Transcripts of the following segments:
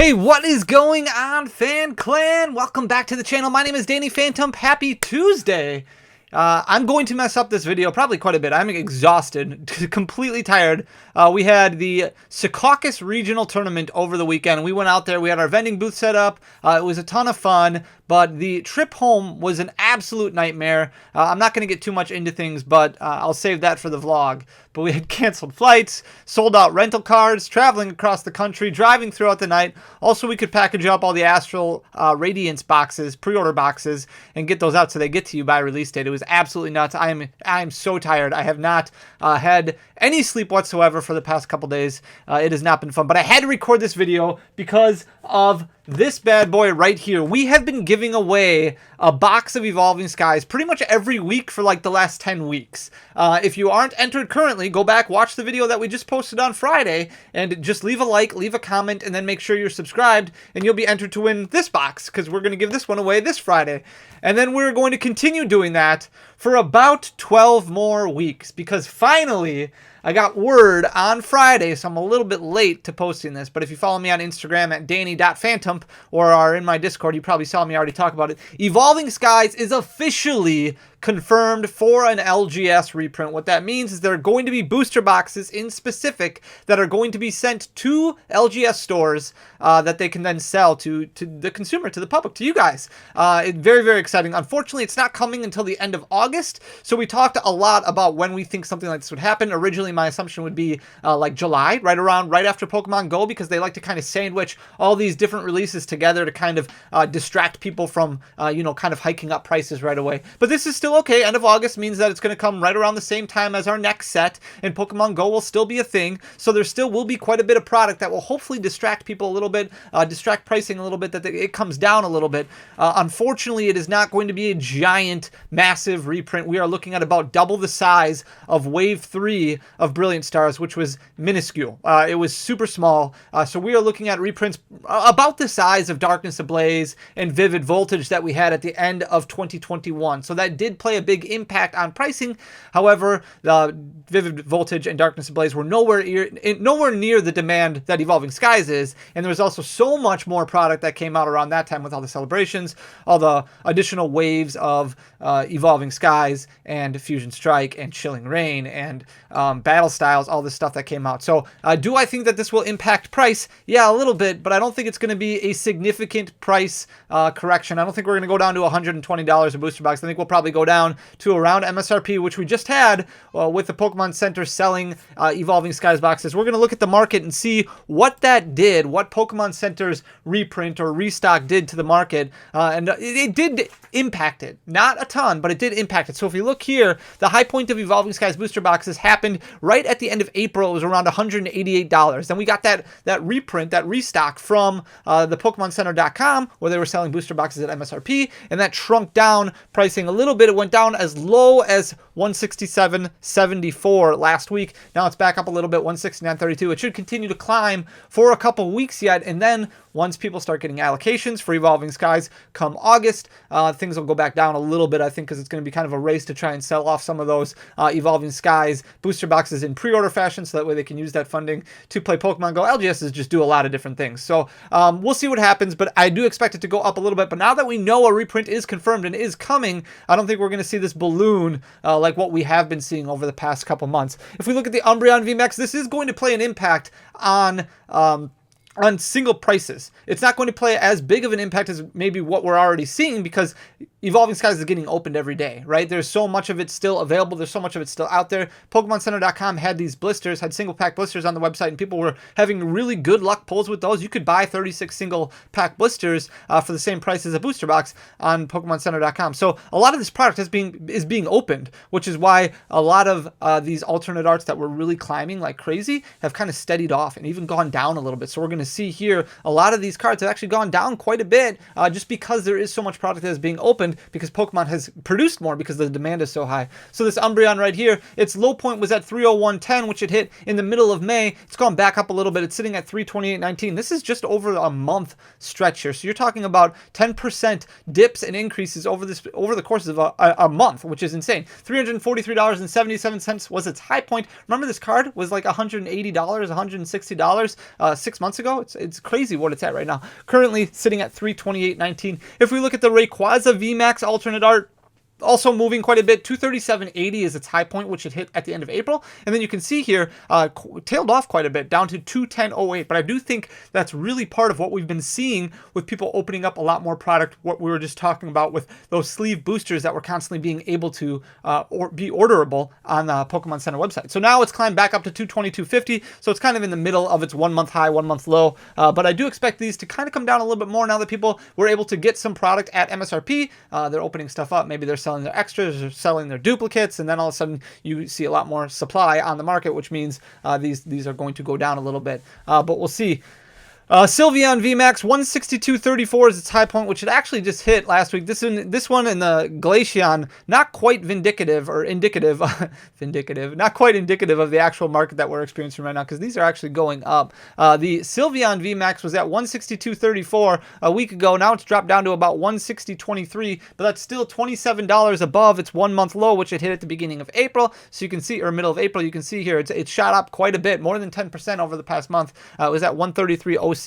Hey, what is going on, Fan Clan? Welcome back to the channel. My name is Danny Phantom. Happy Tuesday. I'm going to mess up this video probably quite a bit. I'm exhausted, completely tired. We had the Secaucus Regional Tournament over the weekend. We went out there. We had our vending booth set up. It was a ton of fun, but the trip home was an absolute nightmare. I'm not going to get too much into things, but I'll save that for the vlog. But we had canceled flights, sold out rental cars, traveling across the country, driving throughout the night. Also, we could package up all the Astral Radiance boxes, pre-order boxes, and get those out so they get to you by release date. It was absolutely nuts. I am so tired. I have not had any sleep whatsoever for the past couple days. It has not been fun, but I had to record this video because of this bad boy right here. We have been giving away a box of Evolving Skies pretty much every week for like the last 10 weeks. If you aren't entered currently, go back, watch the video that we just posted on Friday, and just leave a like, leave a comment, and then make sure you're subscribed, and you'll be entered to win this box, because we're going to give this one away this Friday. And then we're going to continue doing that for about 12 more weeks, because finally I got word on Friday, so I'm a little bit late to posting this, but if you follow me on Instagram at danny.phantom or are in my Discord, you probably saw me already talk about it. Evolving Skies is officially confirmed for an LGS reprint. What that means is there are going to be booster boxes in specific that are going to be sent to LGS stores that they can then sell to the consumer, to the public, to you guys. Very, very exciting. Unfortunately, it's not coming until the end of August, so we talked a lot about when we think something like this would happen. Originally, my assumption would be like July, right after Pokemon Go, because they like to kind of sandwich all these different releases together to kind of distract people from, kind of hiking up prices right away. But this is still okay. End of August means that it's going to come right around the same time as our next set, and Pokemon Go will still be a thing, so there still will be quite a bit of product that will hopefully distract people a little bit, distract pricing a little bit, that it comes down a little bit. Unfortunately, it is not going to be a giant, massive reprint. We are looking at about double the size of Wave 3 of Brilliant Stars, which was minuscule. It was super small, so we are looking at reprints about the size of Darkness Ablaze and Vivid Voltage that we had at the end of 2021. So that did play a big impact on pricing. However, the Vivid Voltage and Darkness Ablaze were nowhere near the demand that Evolving Skies is, and there was also so much more product that came out around that time with all the celebrations, all the additional waves of Evolving Skies and Fusion Strike and Chilling Rain and Battle Styles, all this stuff that came out. So do I think that this will impact price? Yeah, a little bit, but I don't think it's going to be a significant price correction. I don't think we're going to go down to $120 a booster box. I think we'll probably go down to around MSRP, which we just had with the Pokemon Center selling Evolving Skies boxes. We're going to look at the market and see what that did, what Pokemon Center's reprint or restock did to the market, and it did impact it. Not a ton, but it did impact it. So if you look here, the high point of Evolving Skies booster boxes happened right at the end of April. It was around $188. Then we got that reprint, that restock from the PokemonCenter.com, where they were selling booster boxes at MSRP, and that shrunk down pricing a little bit. It went down as low as $167.74 last week. Now it's back up a little bit, $169.32. It should continue to climb for a couple weeks yet, and then once people start getting allocations for Evolving Skies come August, things will go back down a little bit, I think, because it's going to be kind of a race to try and sell off some of those Evolving Skies booster boxes in pre-order fashion, so that way they can use that funding to play Pokemon Go. LGSs just do a lot of different things. So we'll see what happens, but I do expect it to go up a little bit. But now that we know a reprint is confirmed and is coming, I don't think we're going to see this balloon like what we have been seeing over the past couple months. If we look at the Umbreon V Max, this is going to play an impact on single prices. It's not going to play as big of an impact as maybe what we're already seeing, because Evolving Skies is getting opened every day, right? There's so much of it still available. There's so much of it still out there. PokemonCenter.com had these blisters, had single pack blisters on the website, and people were having really good luck pulls with those. You could buy 36 single pack blisters for the same price as a booster box on PokemonCenter.com. So a lot of this product is being opened, which is why a lot of these alternate arts that were really climbing like crazy have kind of steadied off and even gone down a little bit. So we're going to see here a lot of these cards have actually gone down quite a bit just because there is so much product that is being opened, because Pokemon has produced more because the demand is so high. So this Umbreon right here, its low point was at 301.10, which it hit in the middle of May. It's gone back up a little bit. It's sitting at 328.19. This is just over a month stretch here. So you're talking about 10% dips and increases over the course of a month, which is insane. $343.77 was its high point. Remember, this card was like $180, $160 6 months ago. ago. It's crazy what it's at right now. Currently sitting at 328.19. If we look at the Rayquaza VMAX Alternate Art, also moving quite a bit. 237.80 is its high point, which it hit at the end of April. And then you can see here, tailed off quite a bit, down to 210.08. But I do think that's really part of what we've been seeing with people opening up a lot more product, what we were just talking about with those sleeve boosters that were constantly being able to be orderable on the Pokemon Center website. So now it's climbed back up to 222.50. So it's kind of in the middle of its 1 month high, 1 month low. But I do expect these to kind of come down a little bit more now that people were able to get some product at MSRP. They're opening stuff up. Maybe they're selling their extras or selling their duplicates, and then all of a sudden you see a lot more supply on the market, which means these are going to go down a little bit. But we'll see. Leafeon VMAX 162.34 is its high point, which it actually just hit last week. This one in the Leafeon, not quite indicative, not quite indicative of the actual market that we're experiencing right now, because these are actually going up. The Leafeon VMAX was at 162.34 a week ago. Now it's dropped down to about 160.23, but that's still $27 above its 1 month low, which it hit at the beginning of April. So you can see, or middle of April, you can see here it's shot up quite a bit, more than 10% over the past month. It was at 133.06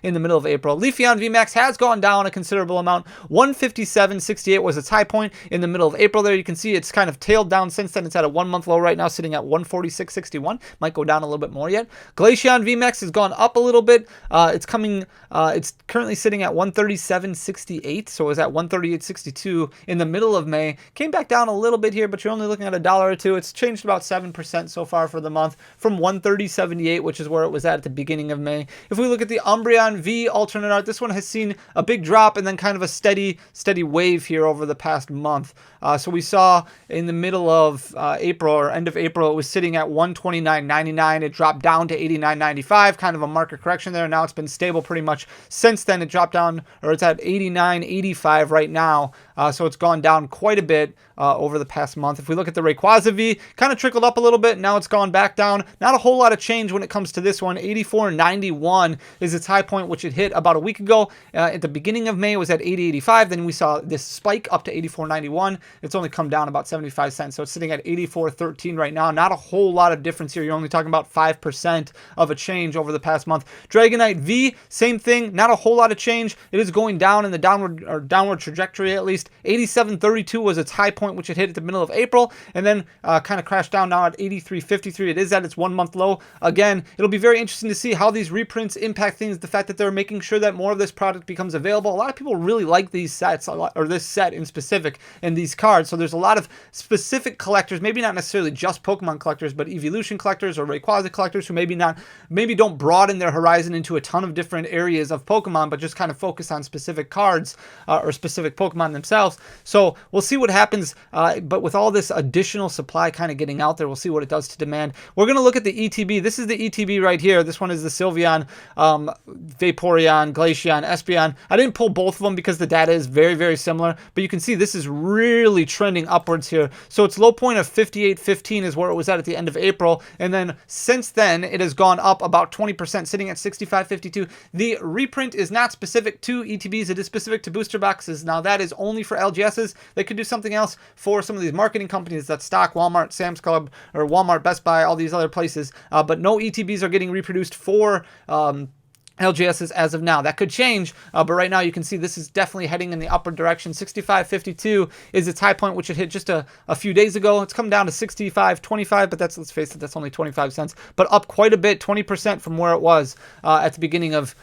in the middle of April. Leafeon VMAX has gone down a considerable amount. 157.68 was its high point in the middle of April. There you can see it's kind of tailed down since then. It's at a 1 month low right now, sitting at 146.61. Might go down a little bit more yet. Leafeon VMAX has gone up a little bit. It's currently sitting at 137.68, so it was at 138.62 in the middle of May. Came back down a little bit here, but you're only looking at $1 or $2. It's changed about 7% so far for the month, from 130.78, which is where it was at the beginning of May. If we look at the Umbreon V Alternate Art, this one has seen a big drop and then kind of a steady wave here over the past month. So we saw in the middle of April, or end of April, it was sitting at 129.99. It dropped down to 89.95, kind of a market correction there. Now it's been stable pretty much since then. It dropped down, or it's at 89.85 right now. So it's gone down quite a bit over the past month. If we look at the Rayquaza V, kind of trickled up a little bit. Now it's gone back down. Not a whole lot of change when it comes to this one. 84.91 is its high point, which it hit about a week ago. At the beginning of May, it was at 80.85. Then we saw this spike up to 84.91. It's only come down about 75 cents. So it's sitting at 84.13 right now. Not a whole lot of difference here. You're only talking about 5% of a change over the past month. Dragonite V, same thing. Not a whole lot of change. It is going down in the downward trajectory at least. 87.32 was its high point, which it hit at the middle of April, and then kind of crashed down now at 83.53. It is at its 1 month low. Again, it'll be very interesting to see how these reprints impact things. The fact that they're making sure that more of this product becomes available. A lot of people really like these sets, or this set in specific, and these cards. So there's a lot of specific collectors, maybe not necessarily just Pokemon collectors, but evolution collectors or Rayquaza collectors who maybe don't broaden their horizon into a ton of different areas of Pokemon, but just kind of focus on specific cards or specific Pokemon themselves. So we'll see what happens. But with all this additional supply kind of getting out there, we'll see what it does to demand. We're going to look at the ETB. This is the ETB right here. This one is the Sylveon, Vaporeon, Glaceon, Espeon. I didn't pull both of them because the data is very, very similar, but you can see this is really trending upwards here. So its low point of 58.15 is where it was at the end of April, and then since then it has gone up about 20%, sitting at 65.52. The reprint is not specific to ETBs. It is specific to booster boxes. Now that is only for LGSs. They could do something else for some of these marketing companies that stock Walmart, Sam's Club, or Walmart, Best Buy, all these other places. But no ETBs are getting reproduced for LGSs as of now. That could change, but right now you can see this is definitely heading in the upward direction. 65.52 is its high point, which it hit just a few days ago. It's come down to 65.25, but that's, let's face it, that's only 25 cents, but up quite a bit, 20% from where it was at the beginning of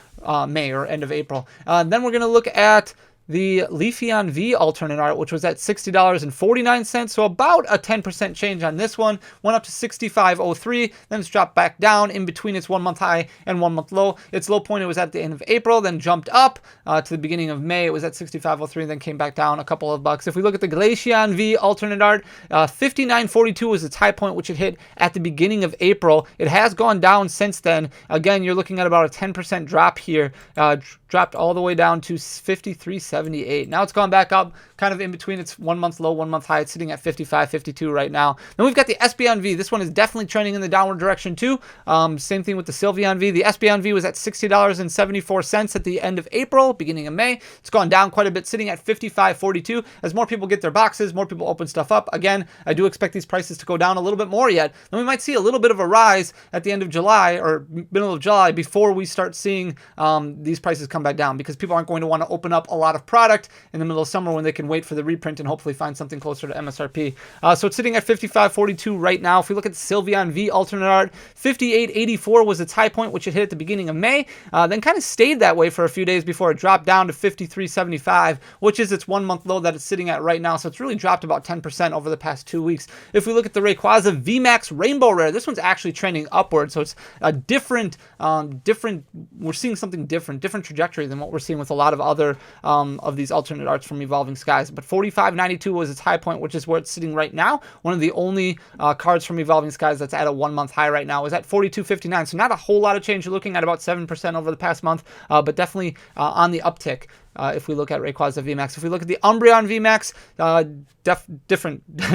May or end of April. Then we're going to look at the Leafeon V Alternate Art, which was at $60.49, so about a 10% change on this one. Went up to 65.03, then it's dropped back down in between its 1 month high and 1 month low. Its low point, it was at the end of April, then jumped up to the beginning of May. It was at 65.03, then came back down a couple of bucks. If we look at the Leafeon V Alternate Art, 59.42 was its high point, which it hit at the beginning of April. It has gone down since then. Again, you're looking at about a 10% drop here. Dropped all the way down to 53 cents 78. Now it's gone back up, kind of in between its 1 month low, 1 month high. It's sitting at 55, 52 right now. Then we've got the Espeon V. This one is definitely trending in the downward direction too. Same thing with the Leafeon V. The Espeon V was at $60.74 at the end of April, beginning of May. It's gone down quite a bit, sitting at 55.42. As more people get their boxes, more people open stuff up. Again, I do expect these prices to go down a little bit more yet. Then we might see a little bit of a rise at the end of July or middle of July before we start seeing these prices come back down, because people aren't going to want to open up a lot of product in the middle of summer when they can wait for the reprint and hopefully find something closer to MSRP. So it's sitting at 55.42 right now. If we look at the Leafeon V Alternate Art, 58.84 was its high point, which it hit at the beginning of May, then kind of stayed that way for a few days before it dropped down to 53.75, which is its 1 month low that it's sitting at right now. So it's really dropped about 10% over the past 2 weeks. If we look at the Rayquaza VMAX Rainbow Rare, this one's actually trending upward. So it's a different, we're seeing something different trajectory than what we're seeing with a lot of other of these alternate arts from Evolving Skies. But 45.92 was its high point, which is where it's sitting right now. One of the only cards from Evolving Skies that's at a 1 month high right now is at 42.59. So not a whole lot of change. You're looking at about 7% over the past month, but definitely on the uptick. If we look at Rayquaza VMAX. If we look at the Umbreon VMAX,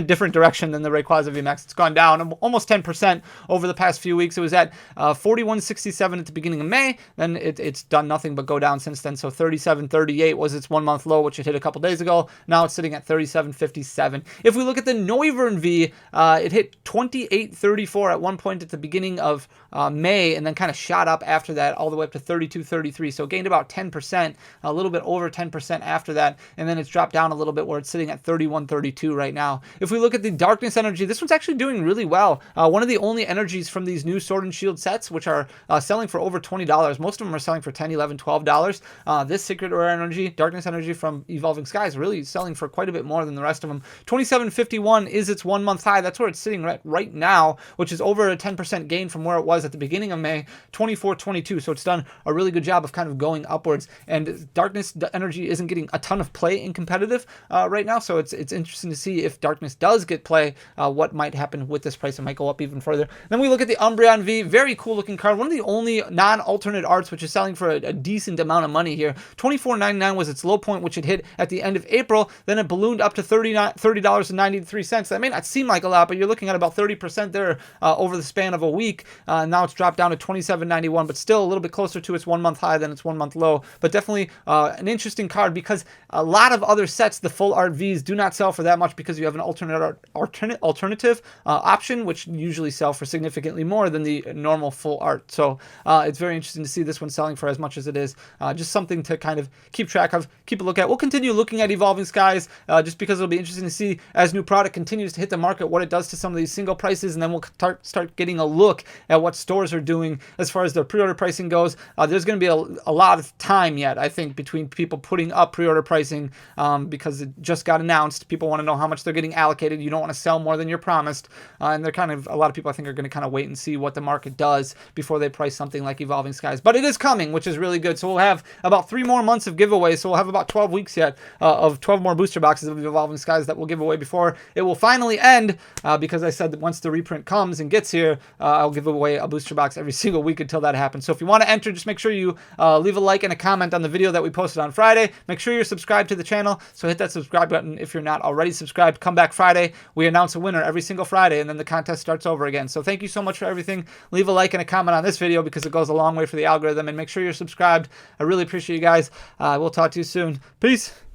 different direction than the Rayquaza VMAX. It's gone down almost 10% over the past few weeks. It was at 41.67 at the beginning of May. Then it's done nothing but go down since then. So 37.38 was its 1 month low, which it hit a couple days ago. Now it's sitting at 37.57. If we look at the Leafeon V, it hit 28.34 at one point at the beginning of May, and then kind of shot up after that all the way up to 32.33. So gained about 10%, a little bit over 10% after that, and then it's dropped down a little bit where it's sitting at 31.32 right now. If we look at the Darkness Energy, this one's actually doing really well. One of the only energies from these new Sword and Shield sets, which are selling for over $20. Most of them are selling for $10, $11, $12. This Secret Rare Energy, Darkness Energy from Evolving Skies, really selling for quite a bit more than the rest of them. 27.51 is its 1 month high. That's where it's sitting right now, which is over a 10% gain from where it was at the beginning of May, 24.22. So it's done a really good job of kind of going upwards. And Darkness Energy isn't getting a ton of play in competitive right now, so it's interesting to see if Darkness does get play, what might happen with this price. It might go up even further. Then we look at the Umbreon V, very cool looking card, one of the only non-alternate arts which is selling for a decent amount of money here. $24.99 was its low point, which it hit at the end of April. Then it ballooned up to $30.93. That may not seem like a lot, but you're looking at about 30% there over the span of a week. Now it's dropped down to $27.91, but still a little bit closer to its 1 month high than its 1 month low. But definitely an interesting card, because a lot of other sets, the full art Vs, do not sell for that much because you have an alternative option, which usually sell for significantly more than the normal full art. So it's very interesting to see this one selling for as much as it is. Just something to kind of keep track of, keep a look at. We'll continue looking at Evolving Skies just because it'll be interesting to see as new product continues to hit the market what it does to some of these single prices, and then we'll start getting a look at what stores are doing as far as their pre-order pricing goes. There's going to be a lot of time yet, I think, between people putting up pre-order pricing because it just got announced. People want to know how much they're getting allocated. You don't want to sell more than you're promised, and they're kind of, a lot of people I think are going to kind of wait and see what the market does before they price something like Evolving Skies. But it is coming, which is really good. So we'll have about 3 more months of giveaways. So we'll have about 12 weeks yet of 12 more booster boxes of Evolving Skies that we'll give away before it will finally end, because I said that once the reprint comes and gets here, I'll give away a booster box every single week until that happens. So if you want to enter, just make sure you leave a like and a comment on the video that we posted on Friday. Make sure you're subscribed to the channel, so hit that subscribe button if you're not already subscribed. Come back Friday. We announce a winner every single Friday, and then the contest starts over again. So thank you so much for everything. Leave a like and a comment on this video because it goes a long way for the algorithm, and make sure you're subscribed. I really appreciate you guys. We'll talk to you soon. Peace.